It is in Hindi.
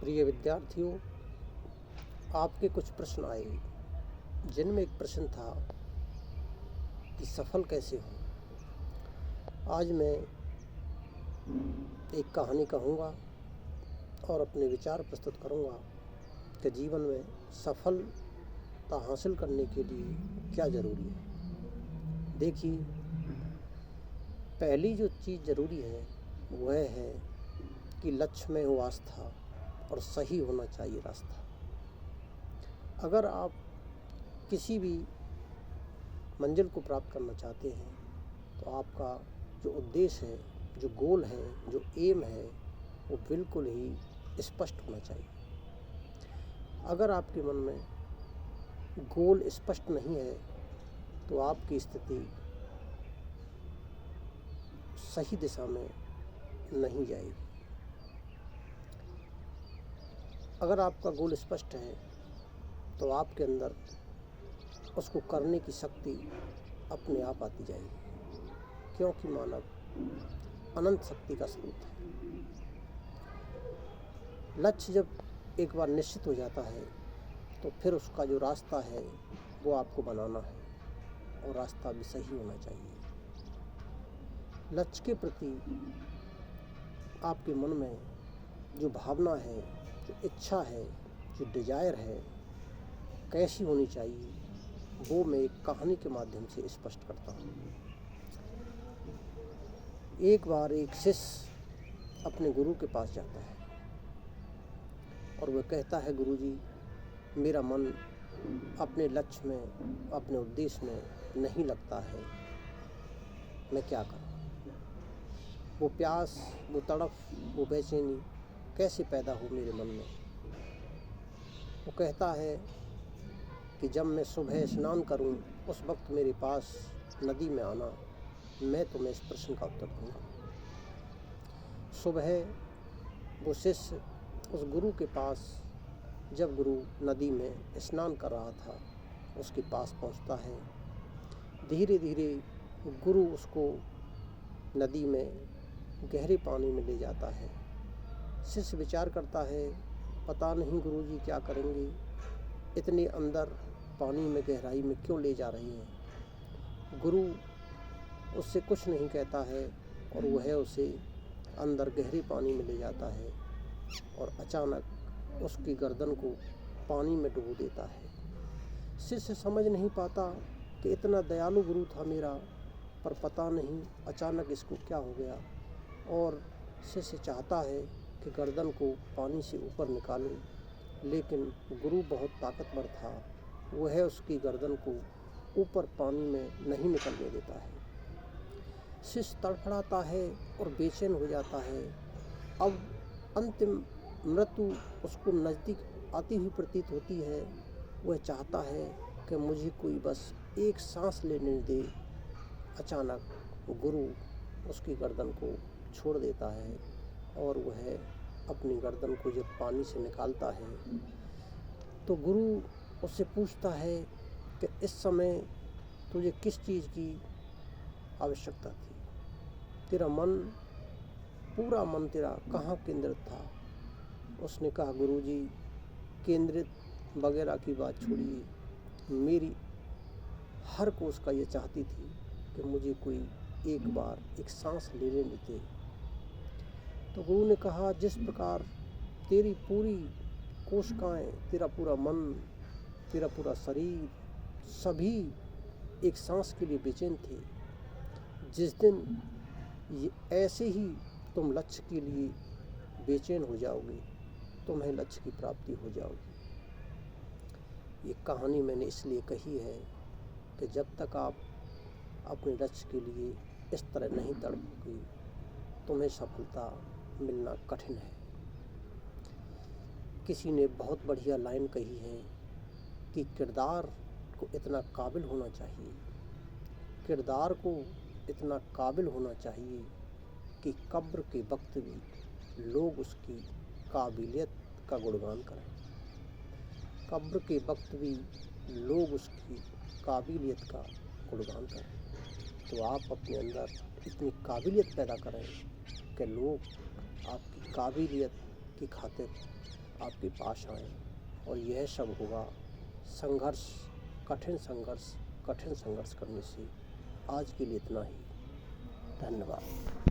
प्रिय विद्यार्थियों, आपके कुछ प्रश्न आए जिनमें एक प्रश्न था कि सफल कैसे हों। आज मैं एक कहानी कहूँगा और अपने विचार प्रस्तुत करूँगा कि जीवन में सफलता हासिल करने के लिए क्या ज़रूरी है। देखिए, पहली जो चीज़ ज़रूरी है वह है कि लक्ष्य में हो आस्था और सही होना चाहिए रास्ता। अगर आप किसी भी मंजिल को प्राप्त करना चाहते हैं तो आपका जो उद्देश्य है, जो गोल है, जो एम है, वो बिल्कुल ही स्पष्ट होना चाहिए। अगर आपके मन में गोल स्पष्ट नहीं है तो आपकी स्थिति सही दिशा में नहीं जाएगी। अगर आपका गोल स्पष्ट है तो आपके अंदर उसको करने की शक्ति अपने आप आती जाएगी, क्योंकि मानव अनंत शक्ति का स्रोत है। लक्ष्य जब एक बार निश्चित हो जाता है तो फिर उसका जो रास्ता है वो आपको बनाना है, और रास्ता भी सही होना चाहिए। लक्ष्य के प्रति आपके मन में जो भावना है, जो इच्छा है, जो डिजायर है, कैसी होनी चाहिए, वो मैं एक कहानी के माध्यम से स्पष्ट करता हूँ। एक बार एक शिष्य अपने गुरु के पास जाता है और वह कहता है, गुरुजी, मेरा मन अपने लक्ष्य में, अपने उद्देश्य में नहीं लगता है, मैं क्या करूं? वो प्यास, वो तड़प, वो बेचैनी कैसे पैदा हो मेरे मन में? वो कहता है कि जब मैं सुबह स्नान करूं उस वक्त मेरे पास नदी में आना, मैं तुम्हें इस प्रश्न का उत्तर दूंगा। सुबह वो शिष्य उस गुरु के पास, जब गुरु नदी में स्नान कर रहा था, उसके पास पहुंचता है। धीरे धीरे गुरु उसको नदी में गहरे पानी में ले जाता है। शिष्य विचार करता है, पता नहीं गुरुजी क्या करेंगे, इतने अंदर पानी में गहराई में क्यों ले जा रहे हैं। गुरु उससे कुछ नहीं कहता है और वह उसे अंदर गहरे पानी में ले जाता है और अचानक उसकी गर्दन को पानी में डुबो देता है। शिष्य समझ नहीं पाता कि इतना दयालु गुरु था मेरा, पर पता नहीं अचानक इसको क्या हो गया, और शिष्य चाहता है कि गर्दन को पानी से ऊपर निकाले, लेकिन गुरु बहुत ताकतवर था, वह उसकी गर्दन को ऊपर पानी में नहीं निकलने देता है। शिष्य तड़फड़ाता है और बेचैन हो जाता है। अब अंतिम मृत्यु उसको नज़दीक आती हुई प्रतीत होती है। वह चाहता है कि मुझे कोई बस एक सांस लेने दे। अचानक गुरु उसकी गर्दन को छोड़ देता है और वह अपनी गर्दन को जब पानी से निकालता है तो गुरु उससे पूछता है कि इस समय तुझे किस चीज़ की आवश्यकता थी? तेरा मन, पूरा मन तेरा कहाँ केंद्रित था? उसने कहा, गुरुजी, केंद्रित वगैरह की बात छोड़िए, मेरी हर कोश का ये चाहती थी कि मुझे कोई एक बार एक सांस लेने देते। तो गुरु ने कहा, जिस प्रकार तेरी पूरी कोशिकाएं, तेरा पूरा मन, तेरा पूरा शरीर, सभी एक सांस के लिए बेचैन थे, जिस दिन ये ऐसे ही तुम लक्ष्य के लिए बेचैन हो जाओगे, तुम्हें लक्ष्य की प्राप्ति हो जाओगी। ये कहानी मैंने इसलिए कही है कि जब तक आप अपने लक्ष्य के लिए इस तरह नहीं तड़पोगे, तुम्हें सफलता मिलना कठिन है। किसी ने बहुत बढ़िया लाइन कही है कि किरदार को इतना काबिल होना चाहिए, किरदार को इतना काबिल होना चाहिए कि कब्र के वक्त भी लोग उसकी काबिलियत का गुणगान करें। कब्र के वक्त भी लोग उसकी काबिलियत का गुणगान करें। तो आप अपने अंदर इतनी काबिलियत पैदा करें कि लोग आपकी काबिलियत की खातिर आपके पास आएँ और यह सब होगा संघर्ष, कठिन संघर्ष करने से। आज के लिए इतना ही। धन्यवाद।